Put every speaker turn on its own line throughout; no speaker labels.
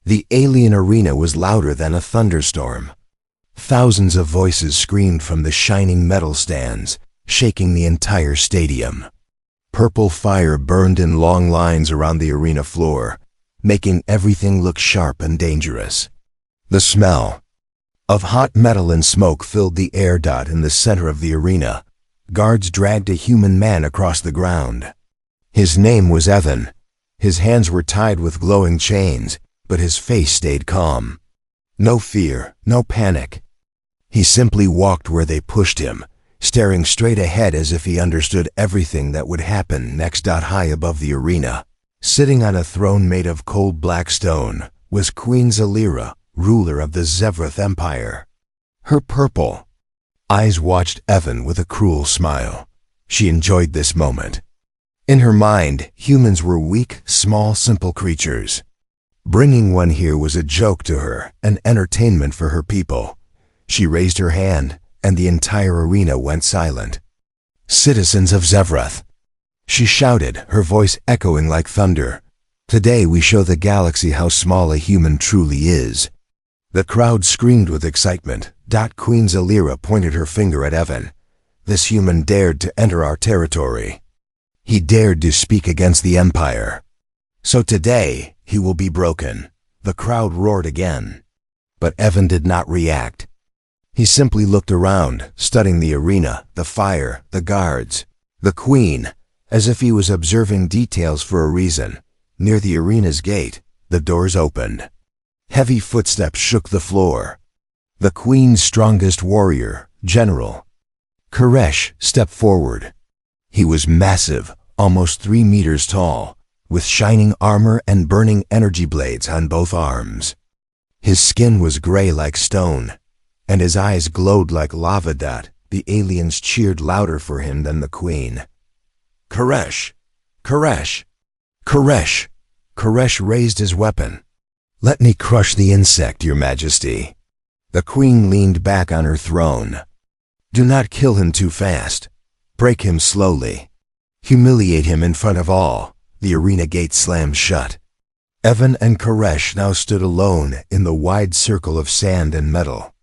The alien arena was louder than a thunderstorm. Thousands of voices screamed from the shining metal stands, shaking the entire stadium. Purple fire burned in long lines around the arena floor, making everything look sharp and dangerous. The smell of hot metal and smoke filled the air. In the center of the arena, guards dragged a human man across the ground. His name was Evan. His hands were tied with glowing chains, but his face stayed calm. No fear, no panic. He simply walked where they pushed him, staring straight ahead as if he understood everything that would happen next. High above the arena, sitting on a throne made of cold black stone, was Queen Zalira, ruler of the Zevrath Empire. Her purple eyes watched Evan with a cruel smile. She enjoyed this moment. In her mind, humans were weak, small, simple creatures. Bringing one here was a joke to her, an entertainment for her people. She raised her hand, and the entire arena went silent. "Citizens of Zevrath," she shouted, her voice echoing like thunder. "Today we show the galaxy how small a human truly is." The crowd screamed with excitement. Queen Zalira pointed her finger at Evan. "This human dared to enter our territory. He dared to speak against the Empire. So today, he will be broken." The crowd roared again. But Evan did not react. He simply looked around, studying the arena, the fire, the guards, the queen, as if he was observing details for a reason. Near the arena's gate, the doors opened. Heavy footsteps shook the floor. The queen's strongest warrior, General Koresh, stepped forward. He was massive, almost 3 meters tall, with shining armor and burning energy blades on both arms. His skin was gray like stone, and his eyes glowed like lava. The aliens cheered louder for him than the queen. "Koresh! Koresh! Koresh!" Koresh raised his weapon. "Let me crush the insect, Your Majesty." The queen leaned back on her throne. "Do not kill him too fast. Break him slowly. Humiliate him in front of all." The arena gate slammed shut. Evan and Koresh now stood alone in the wide circle of sand and metal.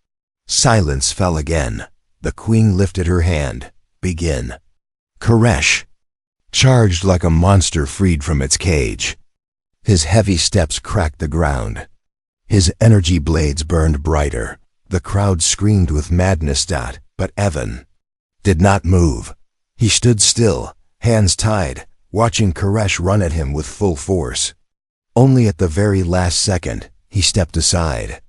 Silence fell again. The queen lifted her hand. "Begin." Koresh charged like a monster freed from its cage. His heavy steps cracked the ground. His energy blades burned brighter. The crowd screamed with madness. But Evan did not move. He stood still, hands tied, watching Koresh run at him with full force. Only at the very last second, he stepped aside.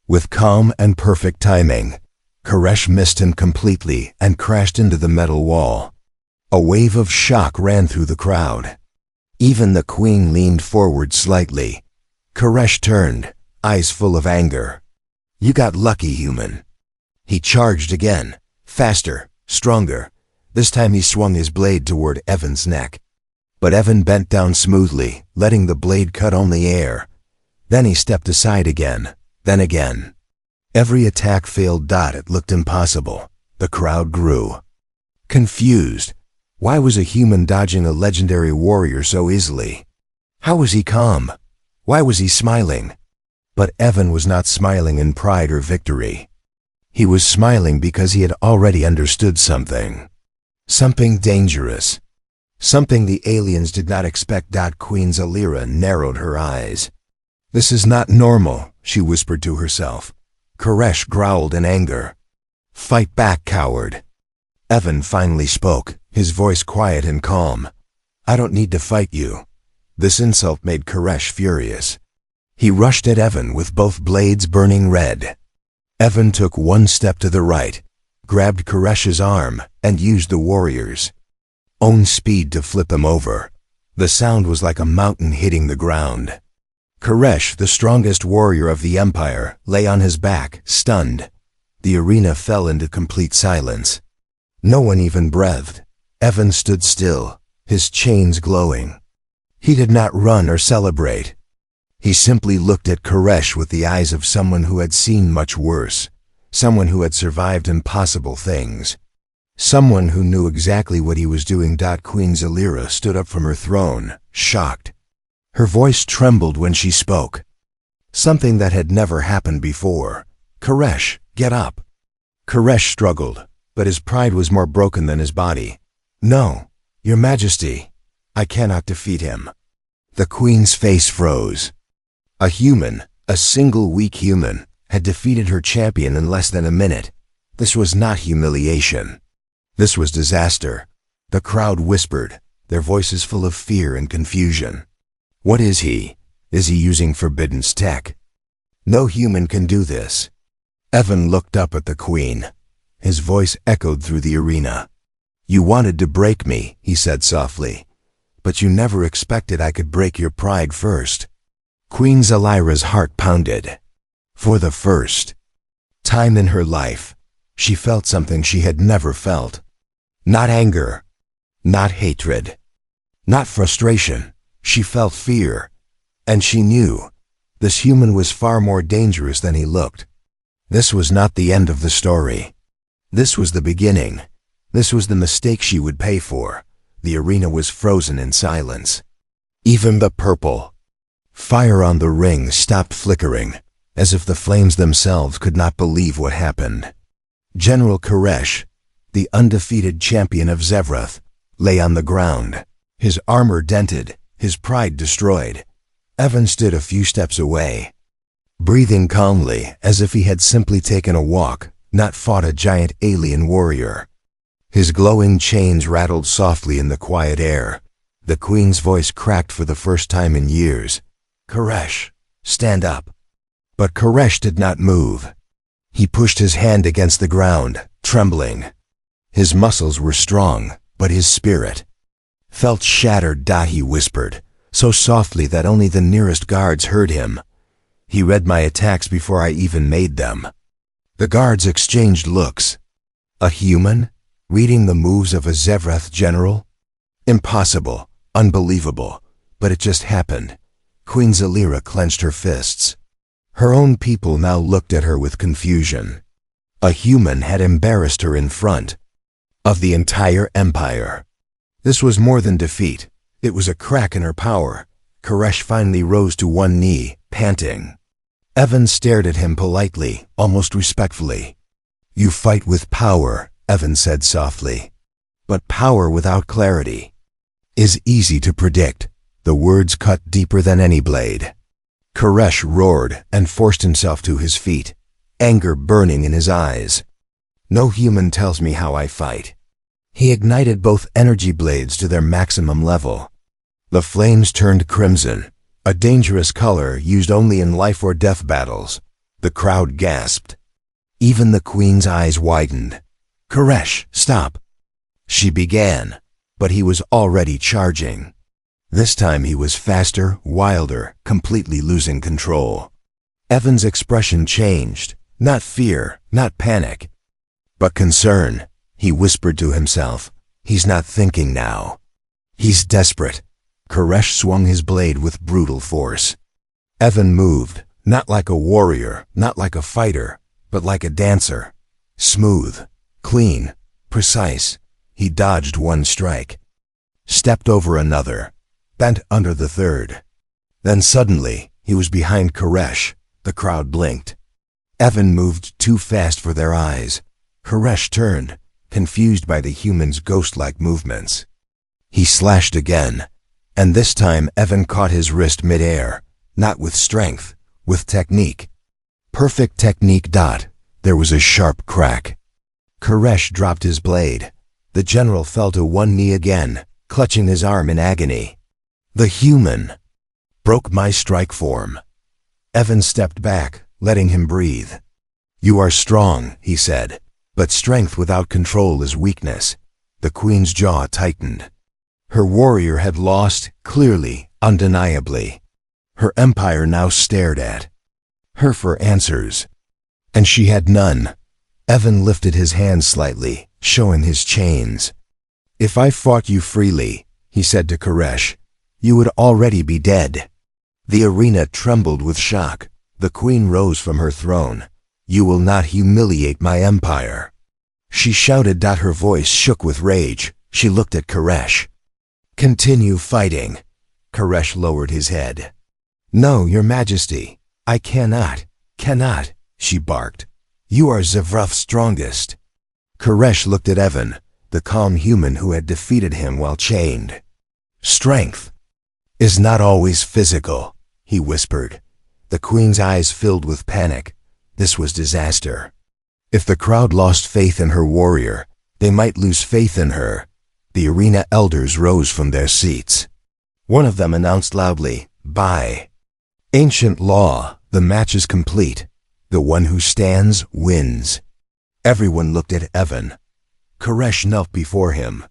With calm and perfect timing, Koresh missed him completely and crashed into the metal wall. A wave of shock ran through the crowd. Even the queen leaned forward slightly. Koresh turned, eyes full of anger. "You got lucky, human." He charged again, faster, stronger. This time he swung his blade toward Evan's neck. But Evan bent down smoothly, letting the blade cut only air. Then he stepped aside again, then again. Every attack failed. It looked impossible. The crowd grew confused. Why was a human dodging a legendary warrior so easily? How was he calm? Why was he smiling? But Evan was not smiling in pride or victory. He was smiling because he had already understood something. Something dangerous. Something the aliens did not expect. Queen Zalira narrowed her eyes. "This is not normal," she whispered to herself. Koresh growled in anger. "Fight back, coward." Evan finally spoke, his voice quiet and calm. "I don't need to fight you." This insult made Koresh furious. He rushed at Evan with both blades burning red. Evan took one step to the right, grabbed Koresh's arm, and used the warrior's own speed to flip him over. The sound was like a mountain hitting the ground. Koresh, the strongest warrior of the Empire, lay on his back, stunned. The arena fell into complete silence. No one even breathed. Evan stood still, his chains glowing. He did not run or celebrate. He simply looked at Koresh with the eyes of someone who had seen much worse, someone who had survived impossible things, someone who knew exactly what he was doing. Queen Zalira stood up from her throne, shocked. Her voice trembled when she spoke. something that had never happened before. "Koresh, get up." Koresh struggled, but his pride was more broken than his body. "No, Your Majesty, I cannot defeat him." The Queen's face froze. A human, a single weak human, had defeated her champion in less than a minute. This was not humiliation. This was disaster. The crowd whispered, their voices full of fear and confusion. "What is he? Is he using forbidden tech? No human can do this." Evan looked up at the Queen. His voice echoed through the arena. "You wanted to break me," he said softly, "but you never expected I could break your pride first." Queen Zelira's heart pounded. For the first time in her life, she felt something she had never felt. Not anger, not hatred, not frustration. She felt fear, and she knew this human was far more dangerous than he looked. This was not the end of the story. This was the beginning. This was the mistake she would pay for. The arena was frozen in silence. Even the purple fire on the ring stopped flickering, as if the flames themselves could not believe what happened. General Koresh, the undefeated champion of Zevrath, lay on the ground, his armor dented, his pride destroyed. Evan stood a few steps away, breathing calmly as if he had simply taken a walk, not fought a giant alien warrior. His glowing chains rattled softly in the quiet air. The Queen's voice cracked for the first time in years. "Koresh, stand up." But Koresh did not move. He pushed his hand against the ground, trembling. His muscles were strong, but his spirit felt shattered. He whispered, so softly that only the nearest guards heard him. "He read my attacks before I even made them." The guards exchanged looks. A human, reading the moves of a Zevrath general? Impossible, unbelievable, but it just happened. Queen Zelira clenched her fists. Her own people now looked at her with confusion. A human had embarrassed her in front of the entire empire. This was more than defeat. It was a crack in her power. Koresh finally rose to one knee, panting. Evan stared at him politely, almost respectfully. "You fight with power," Evan said softly. "But power without clarity is easy to predict." The words cut deeper than any blade. Koresh roared and forced himself to his feet, anger burning in his eyes. "No human tells me how I fight." He ignited both energy blades to their maximum level. The flames turned crimson, a dangerous color used only in life or death battles. The crowd gasped. Even the Queen's eyes widened. "Koresh, stop!" she began, but he was already charging. This time he was faster, wilder, completely losing control. Evan's expression changed. Not fear, not panic, but concern. He whispered to himself, "He's not thinking now. He's desperate." Koresh swung his blade with brutal force. Evan moved, not like a warrior, not like a fighter, but like a dancer. Smooth, clean, precise. He dodged one strike, stepped over another, bent under the third. Then suddenly, he was behind Koresh. The crowd blinked. Evan moved too fast for their eyes. Koresh turned, confused by the human's ghost-like movements. He slashed again, and this time Evan caught his wrist mid-air, not with strength, with technique. Perfect technique. There was a sharp crack. Koresh dropped his blade. The general fell to one knee again, clutching his arm in agony. "The human broke my strike form." Evan stepped back, letting him breathe. "You are strong," he said, "but strength without control is weakness." The Queen's jaw tightened. Her warrior had lost, clearly, undeniably. Her empire now stared at her for answers, and she had none. Evan lifted his hand slightly, showing his chains. "If I fought you freely," he said to Koresh, "you would already be dead." The arena trembled with shock. The Queen rose from her throne. "You will not humiliate my empire," she shouted. Her voice shook with rage. She looked at Koresh. "Continue fighting." Koresh lowered his head. "No, Your Majesty." I cannot, she barked. You are Zevruth's strongest. Koresh looked at Evan, the calm human who had defeated him while chained. Strength is not always physical, he whispered. The queen's eyes filled with panic. This was disaster. If the crowd lost faith in her warrior, they might lose faith in her. The arena elders rose from their seats. One of them announced loudly, "By ancient law, the match is complete. The one who stands wins." Everyone looked at Evan. Koresh knelt before him.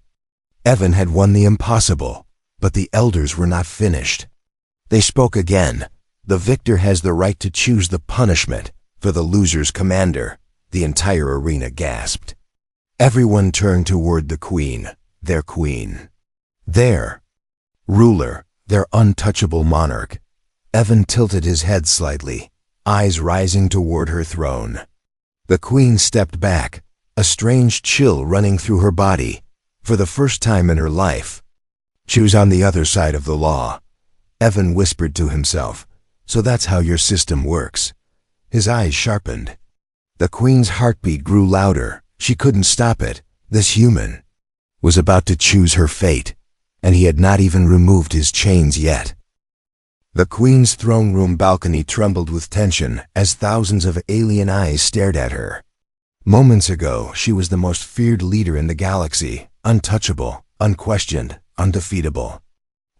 Evan had won the impossible, but the elders were not finished. They spoke again. The victor has the right to choose the punishment for the loser's commander. The entire arena gasped. Everyone turned toward the queen, their queen. Their ruler, their untouchable monarch. Evan tilted his head slightly, eyes rising toward her throne. The queen stepped back, a strange chill running through her body. For the first time in her life, she was on the other side of the law. Evan whispered to himself, "So that's how your system works." His eyes sharpened. The queen's heartbeat grew louder. She couldn't stop it. This human was about to choose her fate, and he had not even removed his chains yet. The queen's throne room balcony trembled with tension as thousands of alien eyes stared at her. Moments ago, she was the most feared leader in the galaxy, untouchable, unquestioned, undefeatable.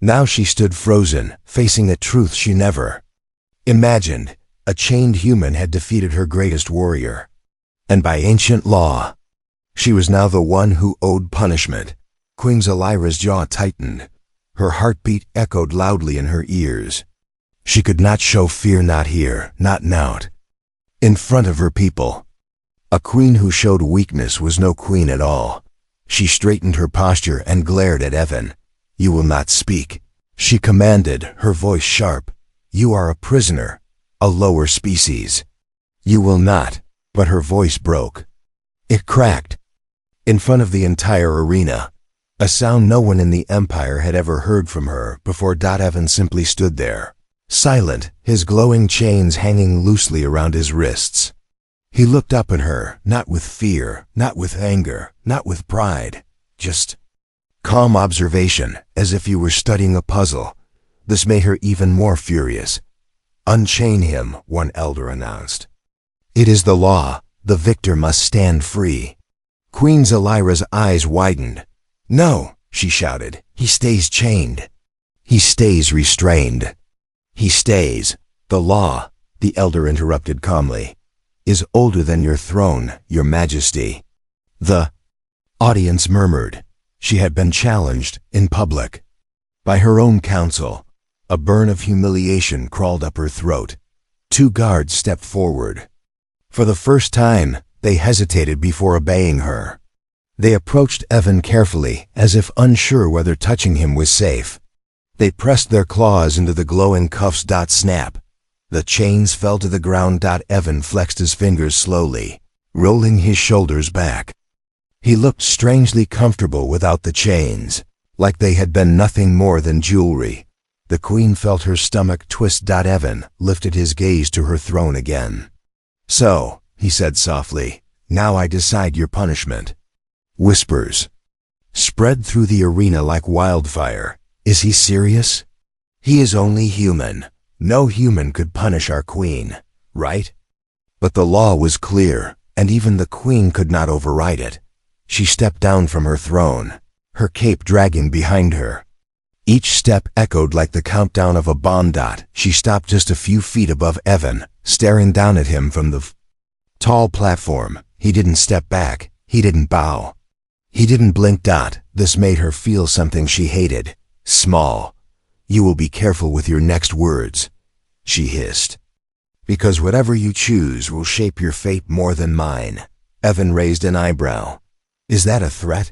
Now she stood frozen, facing a truth she never imagined. A chained human had defeated her greatest warrior. And by ancient law, she was now the one who owed punishment. Queen Zelira's jaw tightened. Her heartbeat echoed loudly in her ears. She could not show fear, not here, not now. In front of her people, a queen who showed weakness was no queen at all. She straightened her posture and glared at Evan. "You will not speak," she commanded, her voice sharp. "You are a prisoner, a lower species. You will not." But her voice broke. It cracked. In front of the entire arena, a sound no one in the Empire had ever heard from her before. Evan simply stood there, silent, his glowing chains hanging loosely around his wrists. He looked up at her, not with fear, not with anger, not with pride, just calm observation, as if he were studying a puzzle. This made her even more furious. "Unchain him," one elder announced. "It is the law. The victor must stand free." Queen Zelira's eyes widened. "No," she shouted. "He stays chained. He stays restrained. He stays." "The law," the elder interrupted calmly, "is older than your throne, your majesty." The audience murmured. She had been challenged in public by her own council. A burn of humiliation crawled up her throat. Two guards stepped forward. For the first time, they hesitated before obeying her. They approached Evan carefully, as if unsure whether touching him was safe. They pressed their claws into the glowing cuffs. Snap. The chains fell to the ground. Evan flexed his fingers slowly, rolling his shoulders back. He looked strangely comfortable without the chains, like they had been nothing more than jewelry. The queen felt her stomach twist. Evan lifted his gaze to her throne again. "So," he said softly, "now I decide your punishment." Whispers spread through the arena like wildfire. "Is he serious? He is only human. No human could punish our queen, right?" But the law was clear, and even the queen could not override it. She stepped down from her throne, her cape dragging behind her. Each step echoed like the countdown of a bomb. She stopped just a few feet above Evan, staring down at him from the tall platform. He didn't step back. He didn't bow. He didn't blink. This made her feel something she hated. Small. "You will be careful with your next words," she hissed. "Because whatever you choose will shape your fate more than mine." Evan raised an eyebrow. "Is that a threat?"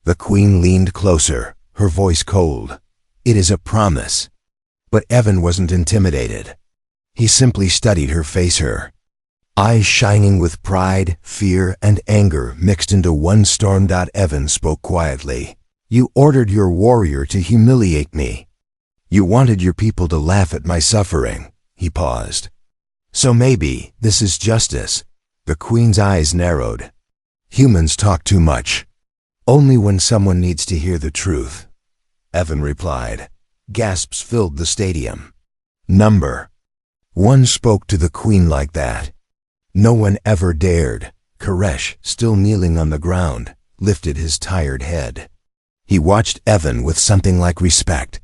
The queen leaned closer, her voice cold. "It is a promise." But Evan wasn't intimidated. He simply studied her face, her eyes shining with pride, fear, and anger mixed into one storm. Evan spoke quietly. "You ordered your warrior to humiliate me. You wanted your people to laugh at my suffering." He paused. So maybe this is justice. The queen's eyes narrowed. Humans talk too much. Only when someone needs to hear the truth. Evan replied. Gasps filled the stadium. Number one spoke to the queen like that. No one ever dared. Koresh, still kneeling on the ground, lifted his tired head. He watched Evan with something like respect.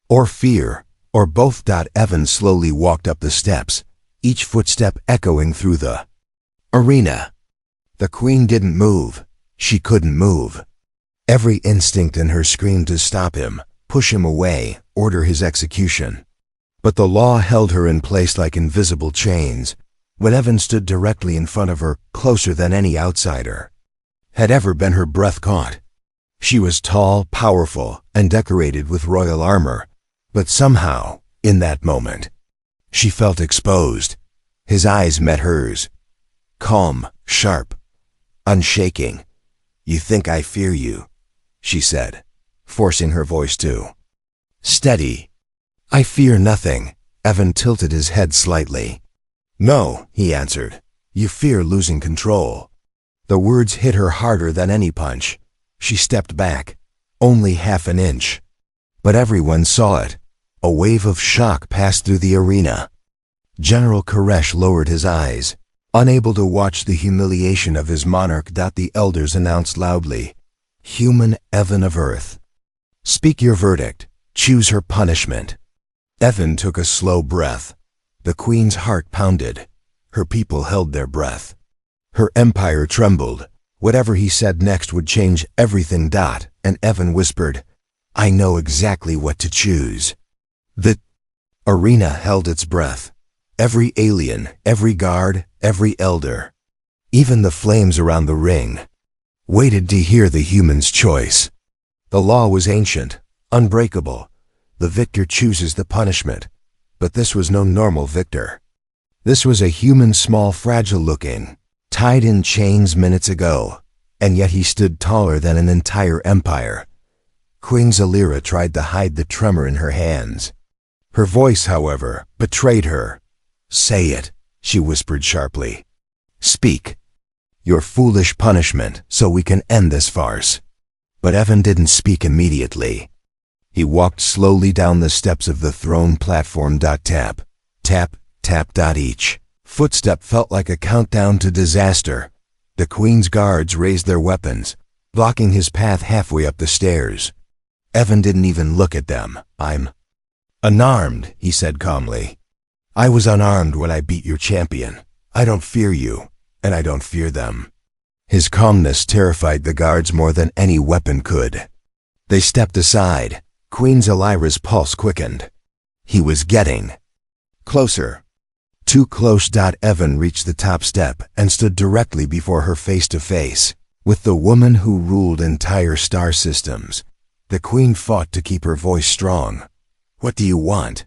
Or fear, or both. Evan slowly walked up the steps, each footstep echoing through the arena. The queen didn't move. She couldn't move. Every instinct in her screamed to stop him, push him away, order his execution. But the law held her in place like invisible chains. When Evan stood directly in front of her, closer than any outsider had ever been, her breath caught. She was tall, powerful, and decorated with royal armor, but somehow, in that moment, she felt exposed. His eyes met hers. Calm, sharp, unshaking. You think I fear you, she said, forcing her voice to steady. I fear nothing. Evan tilted his head slightly. No, he answered. You fear losing control. The words hit her harder than any punch. She stepped back, only half an inch. But everyone saw it. A wave of shock passed through the arena. General Koresh lowered his eyes, unable to watch the humiliation of his monarch. The elders announced loudly, Human Evan of Earth. Speak your verdict. Choose her punishment. Evan took a slow breath. The queen's heart pounded. Her people held their breath. Her empire trembled. Whatever he said next would change everything. And Evan whispered, I know exactly what to choose. The arena held its breath. Every alien, every guard, every elder, even the flames around the ring, waited to hear the human's choice. The law was ancient, unbreakable. The victor chooses the punishment. But this was no normal victor. This was a human, small, fragile-looking, tied in chains minutes ago, and yet he stood taller than an entire empire. Queen Zalira tried to hide the tremor in her hands. Her voice, however, betrayed her. Say it, she whispered sharply. Speak. Your foolish punishment, so we can end this farce. But Evan didn't speak immediately. He walked slowly down the steps of the throne platform. Tap, tap, tap. Each footstep felt like a countdown to disaster. The queen's guards raised their weapons, blocking his path halfway up the stairs. Evan didn't even look at them. I'm unarmed, he said calmly. I was unarmed when I beat your champion. I don't fear you, and I don't fear them. His calmness terrified the guards more than any weapon could. They stepped aside. Queen Zalira's pulse quickened. He was getting closer. Too close. Evan reached the top step and stood directly before her face to face, with the woman who ruled entire star systems. The queen fought to keep her voice strong. What do you want?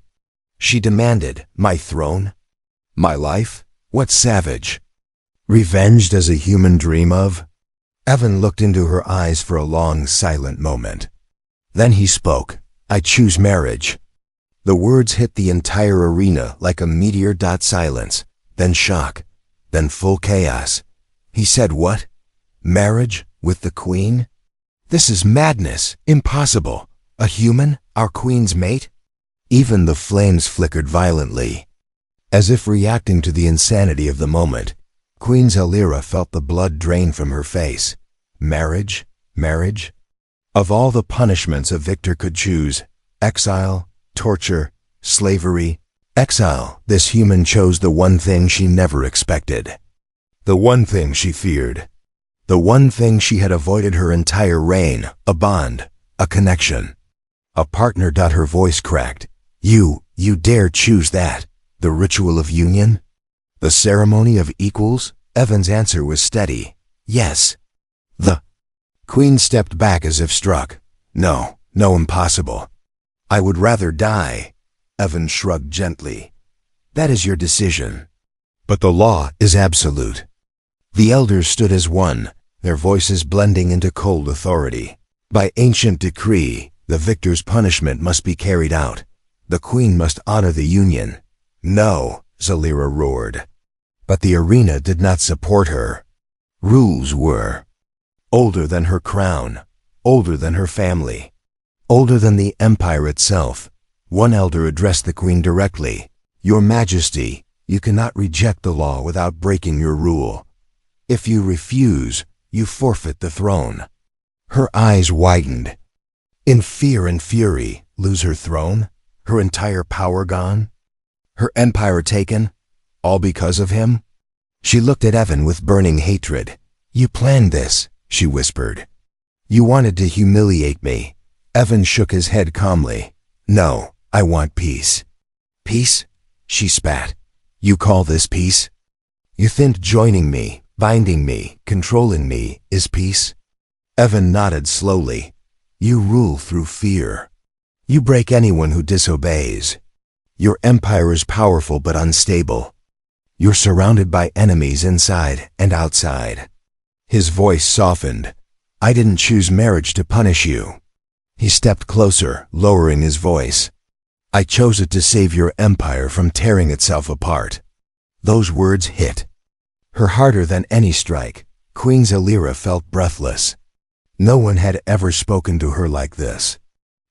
She demanded. My throne? My life? What savage? Revenge does a human dream of? Evan looked into her eyes for a long, silent moment. Then he spoke. I choose marriage. The words hit the entire arena like a meteor. Silence, then shock, then full chaos. He said what? Marriage with the queen? This is madness, impossible. A human, our queen's mate? Even the flames flickered violently. As if reacting to the insanity of the moment, Queen Zalira felt the blood drain from her face. Marriage? Marriage? Of all the punishments a victor could choose, exile, torture, slavery, exile, this human chose the one thing she never expected. The one thing she feared. The one thing she had avoided her entire reign, a bond, a connection, a partner. Her voice cracked. You dare choose that? The ritual of union? The ceremony of equals? Evan's answer was steady. Yes. The queen stepped back as if struck. No, impossible. I would rather die. Evan shrugged gently. That is your decision. But the law is absolute. The elders stood as one, their voices blending into cold authority. By ancient decree, the victor's punishment must be carried out. The queen must honor the union. No, Zalira roared. But the arena did not support her. Rules were. Older than her crown, older than her family, older than the empire itself. One elder addressed the queen directly. "Your Majesty, you cannot reject the law without breaking your rule. If you refuse, you forfeit the throne." Her eyes widened. In fear and fury, lose her throne? Her entire power gone? Her empire taken? All because of him? She looked at Evan with burning hatred. "You planned this," she whispered. "You wanted to humiliate me." Evan shook his head calmly. "No, I want peace." "Peace?" she spat. "You call this peace? You think joining me, binding me, controlling me is peace?" Evan nodded slowly. "You rule through fear. You break anyone who disobeys. Your empire is powerful but unstable. You're surrounded by enemies inside and outside." His voice softened. "I didn't choose marriage to punish you." He stepped closer, lowering his voice. "I chose it to save your empire from tearing itself apart." Those words hit her harder than any strike. Queen Zalira felt breathless. No one had ever spoken to her like this.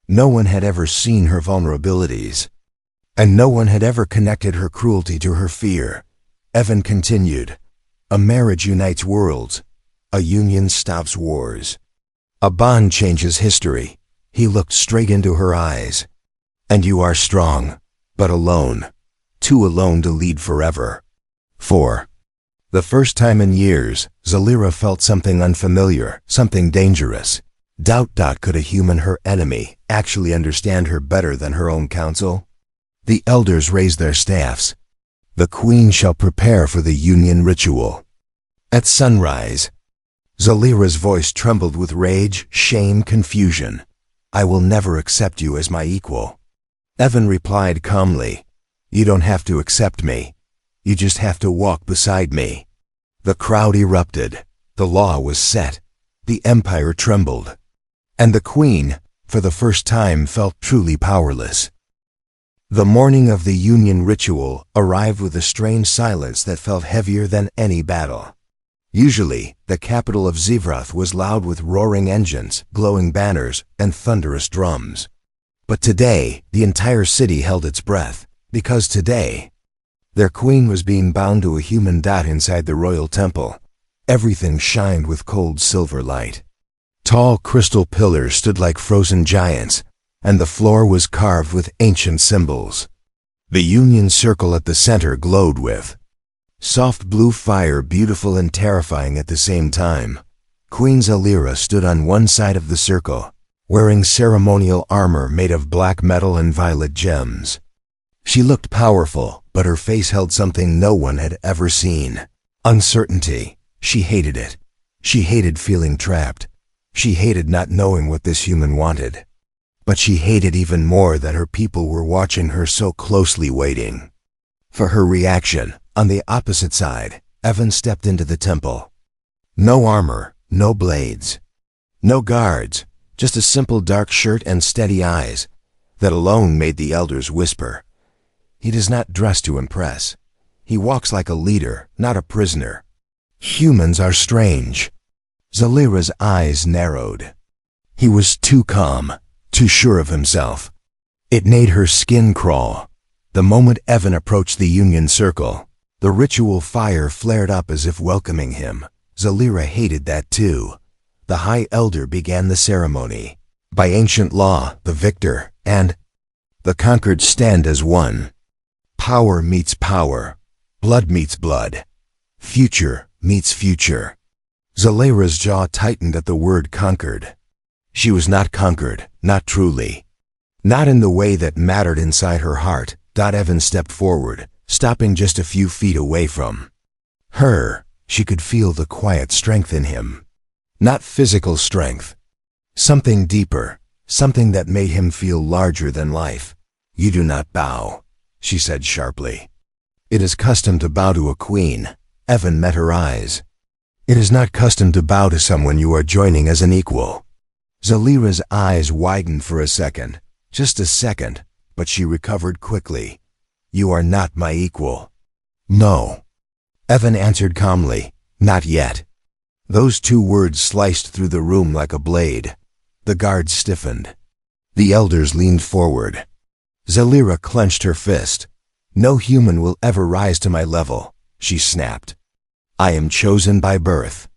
No one had ever seen her vulnerabilities. And no one had ever connected her cruelty to her fear. Evan continued, "A marriage unites worlds. A union stops wars. A bond changes history." He looked straight into her eyes. "And you are strong, but alone. Too alone to lead forever." 4. The first time in years, Zalira felt something unfamiliar, something dangerous. Doubt. Could a human, her enemy, actually understand her better than her own council? The elders raised their staffs. "The queen shall prepare for the union ritual." At sunrise, Zalira's voice trembled with rage, shame, confusion. "I will never accept you as my equal." Evan replied calmly, "You don't have to accept me. You just have to walk beside me." The crowd erupted. The law was set. The empire trembled. And the queen, for the first time, felt truly powerless. The morning of the union ritual arrived with a strange silence that felt heavier than any battle. Usually, the capital of Zivrath was loud with roaring engines, glowing banners, and thunderous drums. But today, the entire city held its breath, because today, their queen was being bound to a human dot inside the royal temple. Everything shined with cold silver light. Tall crystal pillars stood like frozen giants, and the floor was carved with ancient symbols. The union circle at the center glowed with soft blue fire, beautiful and terrifying at the same time. Queen Zalira stood on one side of the circle, wearing ceremonial armor made of black metal and violet gems. She looked powerful, but her face held something no one had ever seen. Uncertainty. She hated it. She hated feeling trapped. She hated not knowing what this human wanted. But she hated even more that her people were watching her so closely, waiting for her reaction. On the opposite side, Evan stepped into the temple. No armor, no blades, no guards, just a simple dark shirt and steady eyes. That alone made the elders whisper. He does not dress to impress. He walks like a leader, not a prisoner. Humans are strange. Zalira's eyes narrowed. He was too calm, too sure of himself. It made her skin crawl. The moment Evan approached the union circle, the ritual fire flared up as if welcoming him. Zalira hated that too. The High Elder began the ceremony. By ancient law, the victor and the conquered stand as one. Power meets power. Blood meets blood. Future meets future. Zalira's jaw tightened at the word conquered. She was not conquered, not truly. Not in the way that mattered inside her heart. Evan stepped forward, stopping just a few feet away from her. She could feel the quiet strength in him. Not physical strength. Something deeper, something that made him feel larger than life. "You do not bow," she said sharply. "It is custom to bow to a queen." Evan met her eyes. "It is not custom to bow to someone you are joining as an equal." Zalira's eyes widened for a second, just a second, but she recovered quickly. "You are not my equal." No. Evan answered calmly, not yet. Those two words sliced through the room like a blade. The guards stiffened. The elders leaned forward. Zalira clenched her fist. No human will ever rise to my level, she snapped. I am chosen by birth.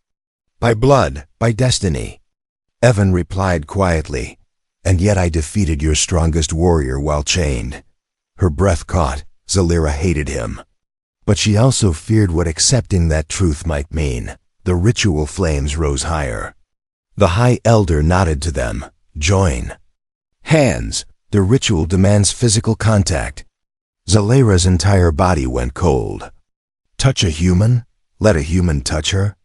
By blood, by destiny. Evan replied quietly, and yet I defeated your strongest warrior while chained. Her breath caught. Zalira hated him. But she also feared what accepting that truth might mean. The ritual flames rose higher. The High Elder nodded to them. Join. Hands. The ritual demands physical contact. Zalira's entire body went cold. Touch a human? Let a human touch her?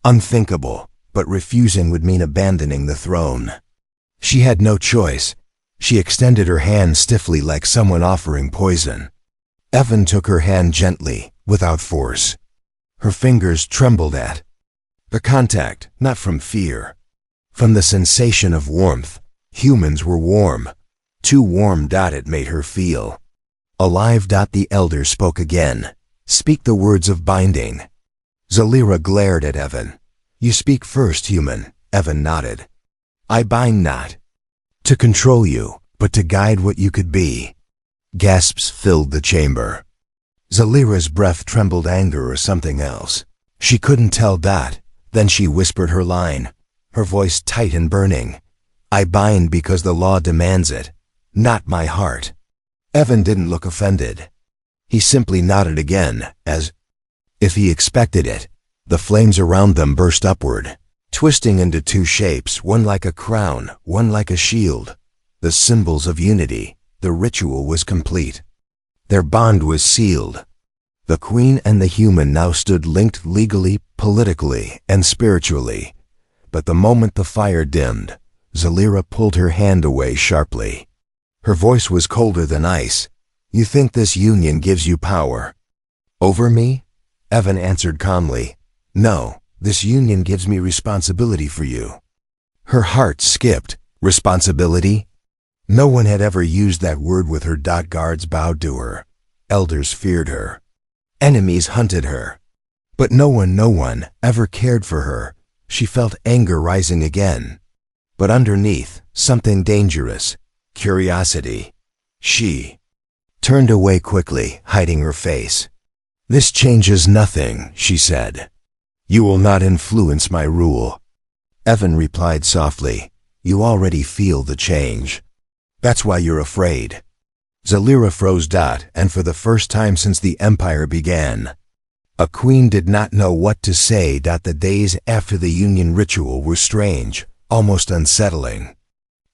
Unthinkable, but refusing would mean abandoning the throne. She had no choice. She extended her hand stiffly like someone offering poison. Evan took her hand gently, without force. Her fingers trembled at the contact, not from fear. From the sensation of warmth. Humans were warm. Too warm. It made her feel alive. The elder spoke again. Speak the words of binding. Zalira glared at Evan. You speak first, human. Evan nodded. I bind not to control you, but to guide what you could be. Gasps filled the chamber. Zalira's breath trembled, anger or something else. She couldn't tell. Then she whispered her line, her voice tight and burning. I bind because the law demands it, not my heart. Evan didn't look offended. He simply nodded again, as if he expected it. The flames around them burst upward, twisting into two shapes, one like a crown, one like a shield. The symbols of unity. The ritual was complete. Their bond was sealed. The queen and the human now stood linked legally, politically, and spiritually. But the moment the fire dimmed, Zalira pulled her hand away sharply. Her voice was colder than ice. You think this union gives you power over me? Evan answered calmly. No, this union gives me responsibility for you. Her heart skipped. Responsibility? No one had ever used that word with her. Guards bowed to her. Elders feared her. Enemies hunted her. But no one ever cared for her. She felt anger rising again. But underneath, something dangerous. Curiosity. She turned away quickly, hiding her face. This changes nothing, she said. You will not influence my rule. Evan replied softly. You already feel the change. That's why you're afraid. Zalira froze. And for the first time since the empire began, a queen did not know what to say. The days after the union ritual were strange, almost unsettling.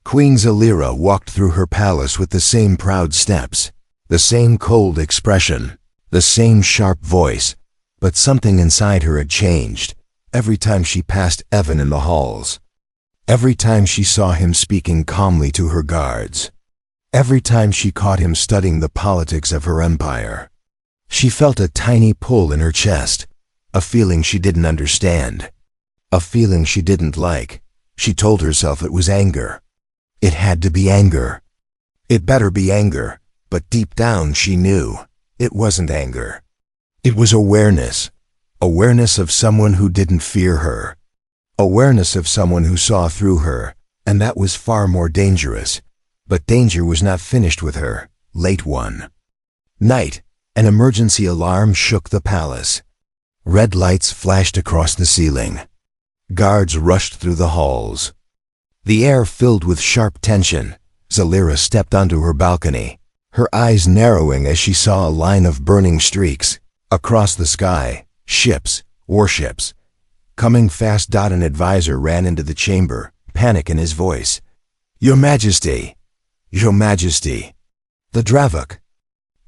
Queen Zalira walked through her palace with the same proud steps, the same cold expression, the same sharp voice, but something inside her had changed. Every time she passed Evan in the halls, every time she saw him speaking calmly to her guards, every time she caught him studying the politics of her empire, she felt a tiny pull in her chest, a feeling she didn't understand, a feeling she didn't like. She told herself it was anger. It had to be anger. It better be anger, but deep down she knew it wasn't anger. It was awareness. Awareness of someone who didn't fear her. Awareness of someone who saw through her, and that was far more dangerous. But danger was not finished with her. Late one night, an emergency alarm shook the palace. Red lights flashed across the ceiling. Guards rushed through the halls. The air filled with sharp tension. Zalira stepped onto her balcony, her eyes narrowing as she saw a line of burning streaks. Across the sky, ships, warships, coming fast. An advisor ran into the chamber, panic in his voice. Your Majesty! Your Majesty! The Dravok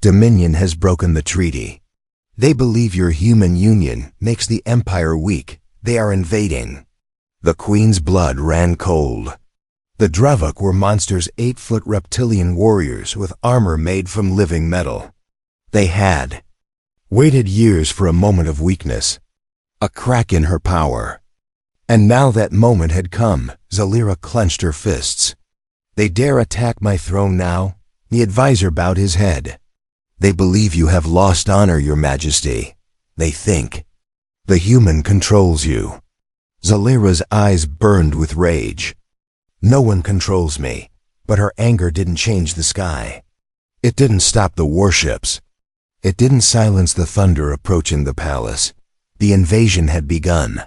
Dominion has broken the treaty. They believe your human union makes the empire weak. They are invading. The queen's blood ran cold. The Dravok were monsters, 8-foot reptilian warriors with armor made from living metal. They had waited years for a moment of weakness, a crack in her power. And now that moment had come. Zalira clenched her fists. They dare attack my throne now? The advisor bowed his head. They believe you have lost honor, your majesty. They think the human controls you. Zalira's eyes burned with rage. No one controls me, but her anger didn't change the sky. It didn't stop the warships. It didn't silence the thunder approaching the palace. The invasion had begun.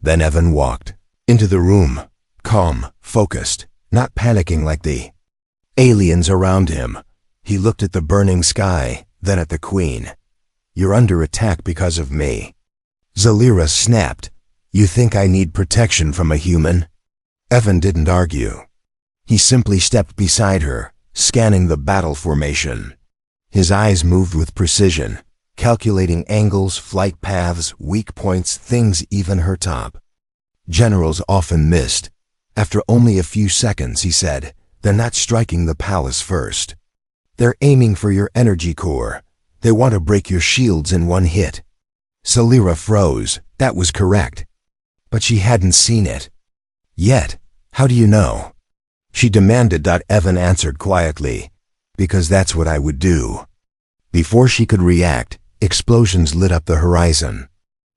Then Evan walked into the room, calm, focused, not panicking like the aliens around him. He looked at the burning sky, then at the queen. You're under attack because of me. Zalira snapped. You think I need protection from a human? Evan didn't argue. He simply stepped beside her, scanning the battle formation. His eyes moved with precision, calculating angles, flight paths, weak points, things even her top. Generals often missed. After only a few seconds, he said, they're not striking the palace first. They're aiming for your energy core. They want to break your shields in one hit. Zalira froze. That was correct. But she hadn't seen it yet. How do you know? She demanded. Evan answered quietly, because that's what I would do. Before she could react, explosions lit up the horizon.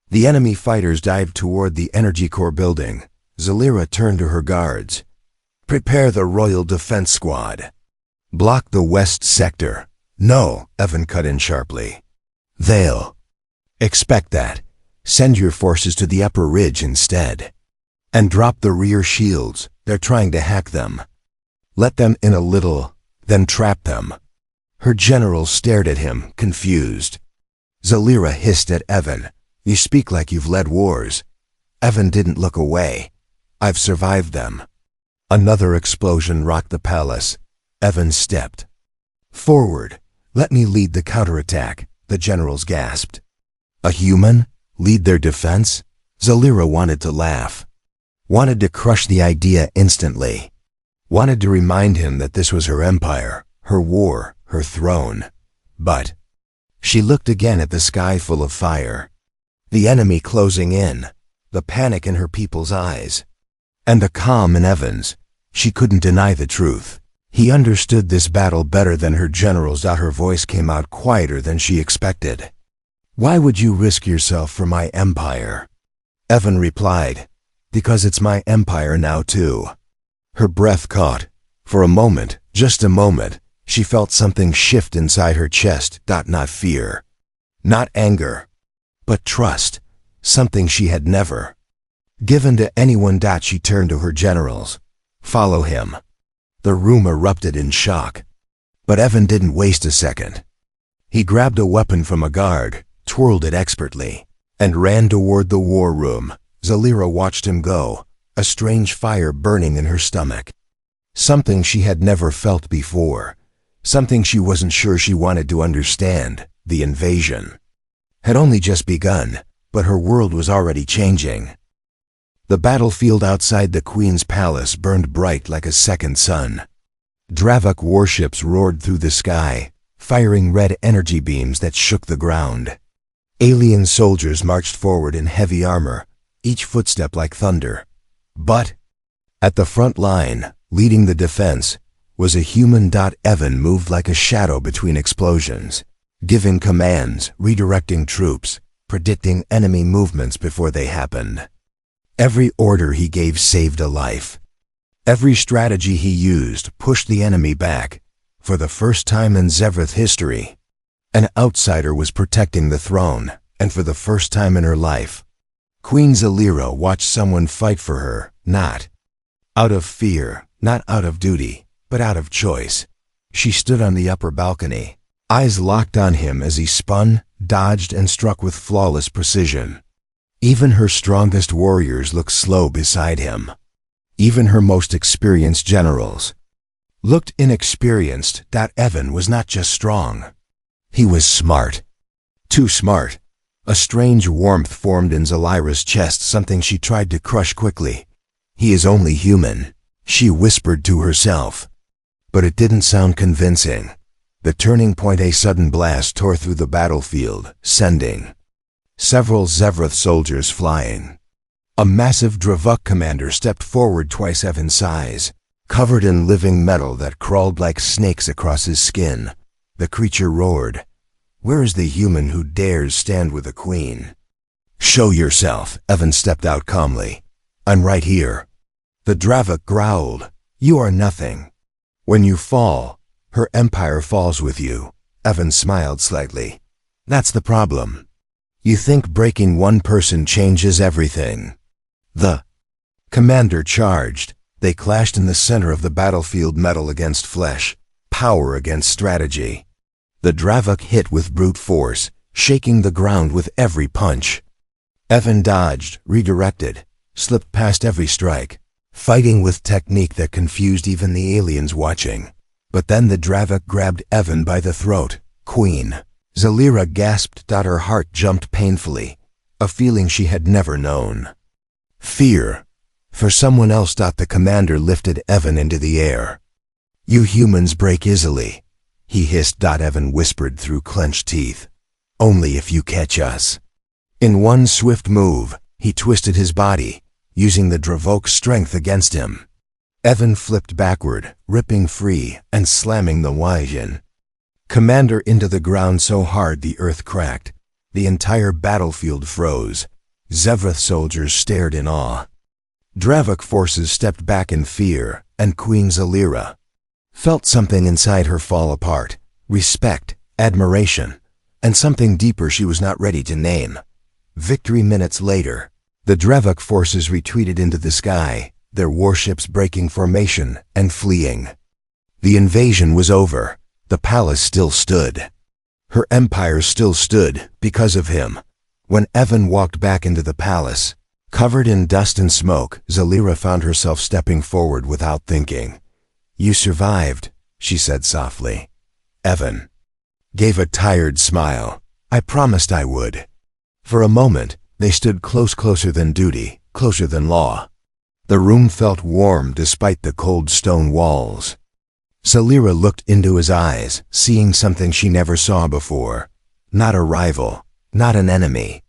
The enemy fighters dived toward the energy core building. Zalira turned to her guards. Prepare the Royal Defense Squad. Block the west sector. No, Evan cut in sharply. They'll expect that. Send your forces to the upper ridge instead. And drop the rear shields. They're trying to hack them. Let them in a little, then trap them. Her generals stared at him, confused. Zalira hissed at Evan. You speak like you've led wars. Evan didn't look away. I've survived them. Another explosion rocked the palace. Evan stepped forward. Let me lead the counterattack, the generals gasped. A human? Lead their defense? Zalira wanted to laugh. Wanted to crush the idea instantly. Wanted to remind him that this was her empire, her war, her throne. But she looked again at the sky full of fire. The enemy closing in, the panic in her people's eyes, and the calm in Evan's. She couldn't deny the truth. He understood this battle better than her generals. Her voice came out quieter than she expected. Why would you risk yourself for my empire? Evan replied, because it's my empire now too. Her breath caught. For a moment, just a moment, she felt something shift inside her chest. Not fear, not anger, but trust, something she had never given to anyone. She turned to her generals. Follow him. The room erupted in shock. But Evan didn't waste a second. He grabbed a weapon from a guard, twirled it expertly, and ran toward the war room. Zalira watched him go, a strange fire burning in her stomach. Something she had never felt before. Something she wasn't sure she wanted to understand. The invasion had only just begun, but her world was already changing. The battlefield outside the Queen's palace burned bright like a second sun. Dravok warships roared through the sky, firing red energy beams that shook the ground. Alien soldiers marched forward in heavy armor, each footstep like thunder. But at the front line, leading the defense, was a human. Evan moved like a shadow between explosions, giving commands, redirecting troops, predicting enemy movements before they happened. Every order he gave saved a life. Every strategy he used pushed the enemy back. For the first time in Zevrath history, an outsider was protecting the throne, and for the first time in her life, Queen Zalira watched someone fight for her, not out of fear, not out of duty, but out of choice. She stood on the upper balcony, eyes locked on him as he spun, dodged, and struck with flawless precision. Even her strongest warriors looked slow beside him. Even her most experienced generals looked inexperienced. Evan was not just strong. He was smart. Too smart. A strange warmth formed in Zalira's chest, something she tried to crush quickly. He is only human, she whispered to herself. But it didn't sound convincing. The turning point, a sudden blast tore through the battlefield, sending several Zevrath soldiers flying. A massive Dravok commander stepped forward, twice Evan's size, covered in living metal that crawled like snakes across his skin. The creature roared, Where is the human who dares stand with the queen? Show yourself, Evan stepped out calmly. I'm right here. The Dravok growled. You are nothing. When you fall, her empire falls with you. Evan smiled slightly. That's the problem. You think breaking one person changes everything. The commander charged. They clashed in the center of the battlefield, metal against flesh, power against strategy. The Dravok hit with brute force, shaking the ground with every punch. Evan dodged, redirected, slipped past every strike, fighting with technique that confused even the aliens watching. But then the Dravok grabbed Evan by the throat. Queen. Zalira gasped. Her heart jumped painfully, a feeling she had never known. Fear. For someone else. The commander lifted Evan into the air. You humans break easily, he hissed. Evan whispered through clenched teeth. Only if you catch us. In one swift move, he twisted his body, using the Dravok's strength against him. Evan flipped backward, ripping free and slamming the Wyjin commander into the ground so hard the earth cracked. The entire battlefield froze. Zevrath soldiers stared in awe. Dravok forces stepped back in fear, and Queen Zalira felt something inside her fall apart. Respect, admiration, and something deeper she was not ready to name. Victory. Minutes later, the Dravok forces retreated into the sky, their warships breaking formation and fleeing. The invasion was over. The palace still stood. Her empire still stood because of him. When Evan walked back into the palace, covered in dust and smoke, Zalira found herself stepping forward without thinking. You survived, she said softly. Evan gave a tired smile. I promised I would. For a moment, they stood closer than duty, closer than law. The room felt warm despite the cold stone walls. Zalira looked into his eyes, seeing something she never saw before. Not a rival, not an enemy,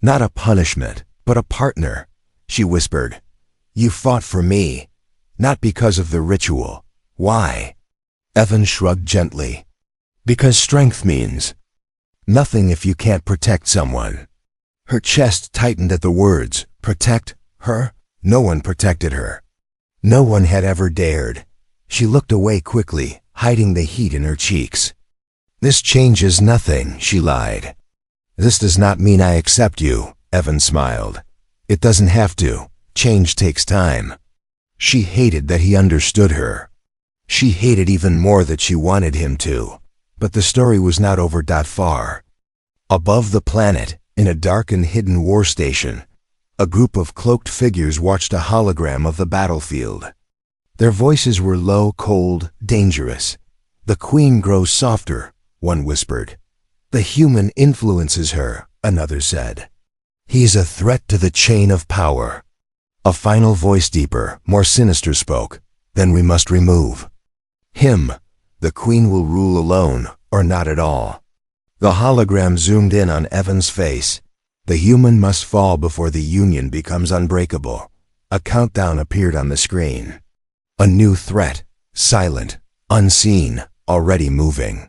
not a punishment, but a partner. She whispered, You fought for me, not because of the ritual. Why? Evan shrugged gently. Because strength means nothing if you can't protect someone. Her chest tightened at the words. Protect her? No one protected her. No one had ever dared. She looked away quickly, hiding the heat in her cheeks. This changes nothing, she lied. This does not mean I accept you, Evan smiled. It doesn't have to. Change takes time. She hated that he understood her. She hated even more that she wanted him to. But the story was not over. Far above the planet, in a dark and hidden war station, a group of cloaked figures watched a hologram of the battlefield. Their voices were low, cold, dangerous. The queen grows softer, one whispered. The human influences her, another said. He is a threat to the chain of power. A final voice, deeper, more sinister, spoke. Then we must remove him. The queen will rule alone, or not at all. The hologram zoomed in on Evan's face. The human must fall before the union becomes unbreakable. A countdown appeared on the screen. A new threat, silent, unseen, already moving.